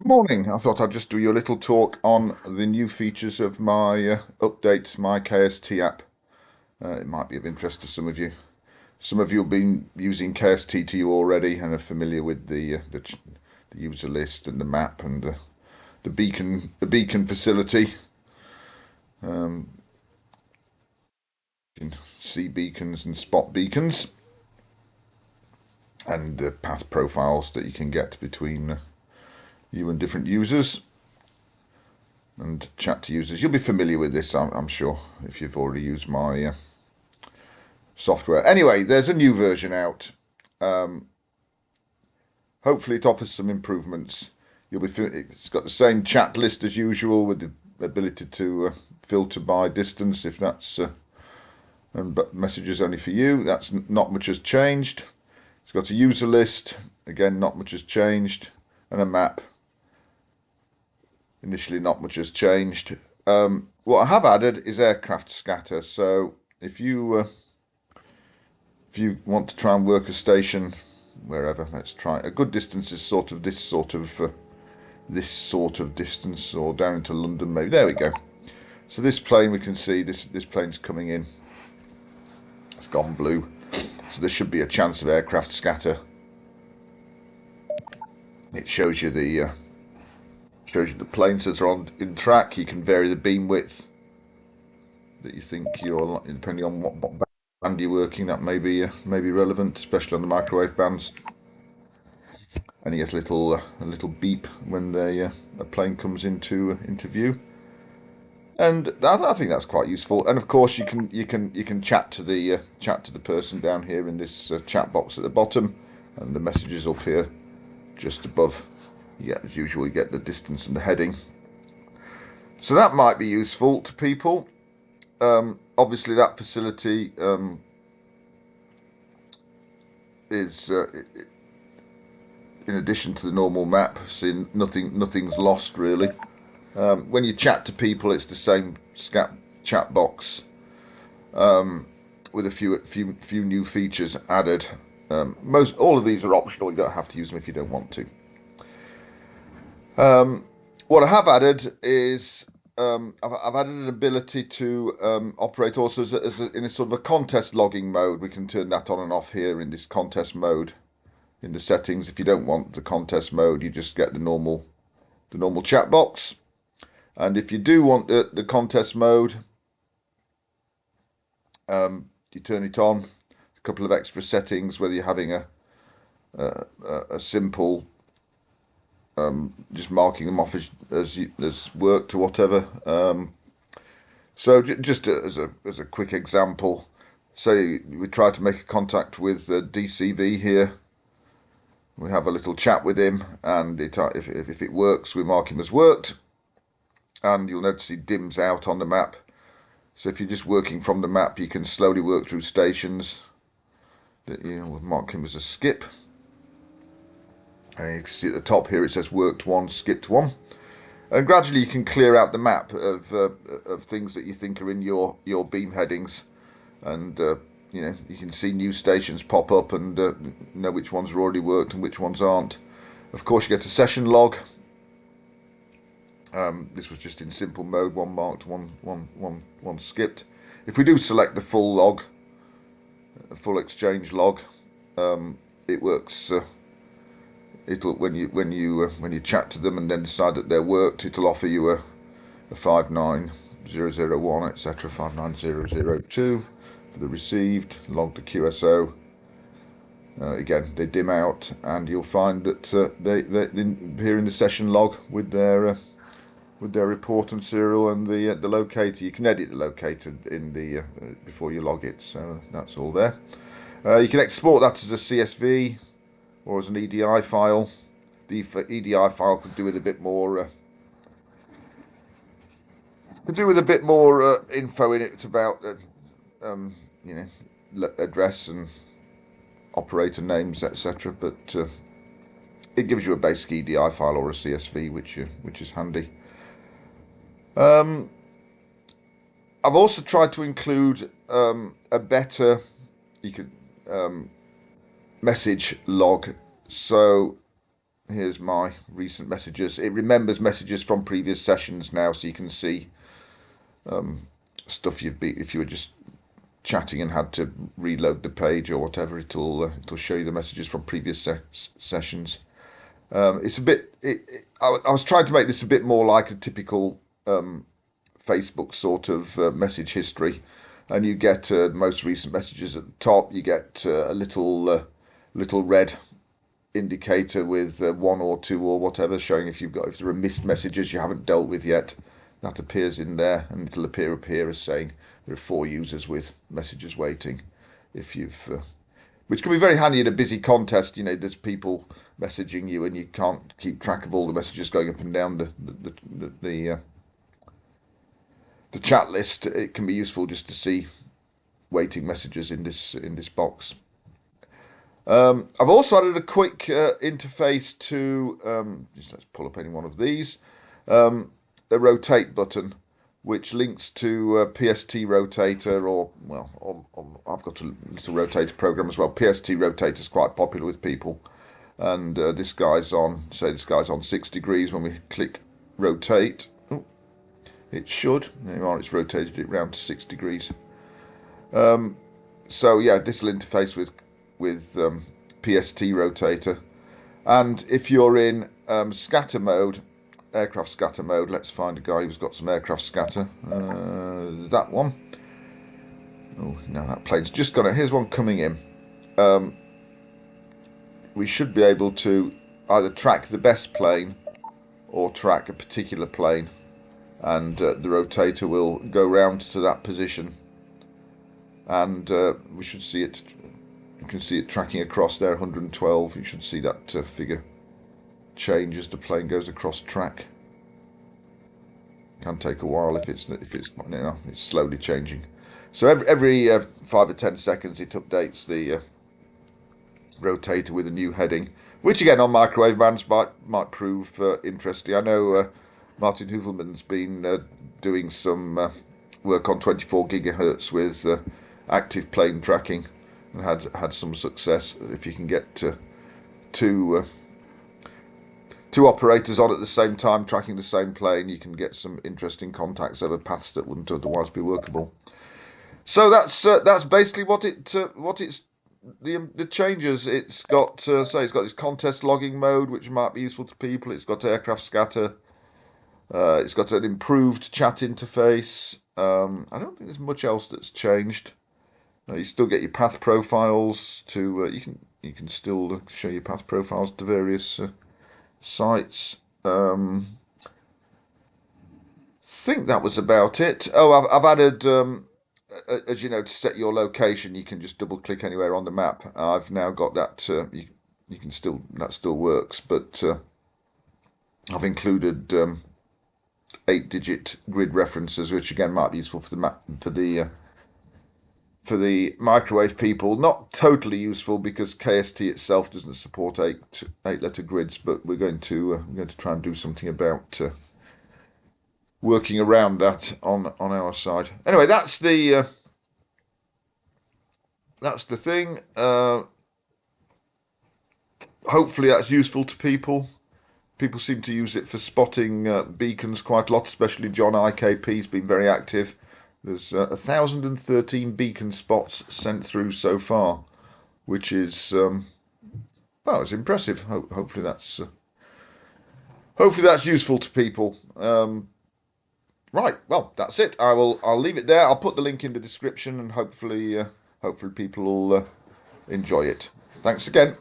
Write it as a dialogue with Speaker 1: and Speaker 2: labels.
Speaker 1: Morning. I thought I'd just do you a little talk on the new features of my update, my KST app. It might be of interest to some of you. Some of you have been using KST2YOU already and are familiar with the user list and the map and the beacon facility. You can see beacons and spot beacons and the path profiles that you can get between you and different users and chat to users. You'll be familiar with this, I'm sure, if you've already used my software. Anyway, there's a new version out. Hopefully, it offers some improvements. It's got the same chat list as usual, with the ability to filter by distance if that's but messages only for you. That's not much has changed. It's got a user list. Again, not much has changed, and a map. Initially, not much has changed. What I have added is aircraft scatter. So if you want to try and work a station wherever, let's try a good distance is sort of this sort of distance, or down into London maybe. There we go. So this plane, we can see this plane's coming in. It's gone blue. So there should be a chance of aircraft scatter. It shows you the planes that are in track. You can vary the beam width that you think you're, depending on what band you're working. That may be relevant, especially on the microwave bands. And you get a little beep when a plane comes into view. And I think that's quite useful. And of course, you can chat to the person down here in this chat box at the bottom, and the messages up here just above. Yeah, as usual, you get the distance and the heading. So that might be useful to people. Obviously, that facility is in addition to the normal map. So nothing's lost really. When you chat to people, it's the same chat box with a few new features added. All of these are optional. You don't have to use them if you don't want to. What I have added is I've added an ability to operate also in a sort of a contest logging mode. We can turn that on and off here in this contest mode in the settings. If you don't want the contest mode, you just get the normal chat box. And if you do want the contest mode, you turn it on. A couple of extra settings, whether you're having a simple just marking them off as worked or whatever. So just as a quick example, say we try to make a contact with DCV here. We have a little chat with him, and if it works, we mark him as worked, and you'll notice he dims out on the map. So if you're just working from the map, you can slowly work through stations. We'll mark him as a skip. And you can see at the top here it says worked one, skipped one, and gradually you can clear out the map of things that you think are in your beam headings, and you can see new stations pop up and know which ones are already worked and which ones aren't. Of course, you get a session log. This was just in simple mode: one marked, one skipped. If we do select the full log, a full exchange log, it works. It'll when you chat to them and then decide that they're worked, it'll offer you a 59001, etc. 59002 for the received. Log to QSO. Again, they dim out, and you'll find that they here in the session log with their report and serial and the locator. You can edit the locator in the before you log it, so that's all there. You can export that as a CSV or as an EDI file. The EDI file could do with a bit more info in it. It's about address and operator names, etc. But it gives you a basic EDI file or a CSV, which is handy. I've also tried to include a better message log. So here's my recent messages. It remembers messages from previous sessions now, so you can see stuff you've been, if you were just chatting and had to reload the page or whatever, it'll show you the messages from previous sessions. It's a bit. I was trying to make this a bit more like a typical Facebook sort of message history, and you get the most recent messages at the top. You get a little red indicator with one or two or whatever, showing if there are missed messages you haven't dealt with yet. That appears in there, and it'll appear up here as saying there are 4 users with messages waiting. If you've, which can be very handy in a busy contest. You know, there's people messaging you, and you can't keep track of all the messages going up and down the chat list. It can be useful just to see waiting messages in this box. I've also added a quick interface to let's pull up any one of these. A rotate button, which links to PST Rotator, or I've got a little rotator program as well. PST Rotator is quite popular with people, and this guy's on 6 degrees. When we click rotate, it should. There you are. It's rotated it round to 6 degrees. So yeah, this will interface with PST Rotator, and if you're in scatter mode, aircraft scatter mode, let's find a guy who's got some aircraft scatter. That one. Oh, now that plane's just gone. Here's one coming in. We should be able to either track the best plane or track a particular plane, and the rotator will go round to that position, and we should see it. You can see it tracking across there, 112. You should see that figure change as the plane goes across track. Can take a while if it's it's slowly changing. So every 5 or 10 seconds it updates the rotator with a new heading, which again on microwave bands might prove interesting. I know Martin Hoovelman's been doing some work on 24 gigahertz with active plane tracking, and had some success. If you can get two operators on at the same time tracking the same plane, you can get some interesting contacts over paths that wouldn't otherwise be workable. So that's basically what it's the changes. It's got it's got this contest logging mode, which might be useful to people. It's got aircraft scatter. It's got an improved chat interface. I don't think there's much else that's changed. You still get your path profiles to you can still show your path profiles to various sites. Think that was about it. Oh, I've added, as you know, to set your location, you can just double click anywhere on the map. I've now got that. You can still, that still works, but I've included 8-digit grid references, which again might be useful for the map for the microwave people. Not totally useful because KST itself doesn't support 8-letter grids, but we're going to try and do something about working around that on our side. Anyway, that's the thing. Hopefully that's useful to people. People seem to use it for spotting beacons quite a lot, especially John IKP's been very active. There's 1,013 beacon spots sent through so far, which is it's impressive. Hopefully that's useful to people. Right, well, that's it. I'll leave it there. I'll put the link in the description, and hopefully people will enjoy it. Thanks again.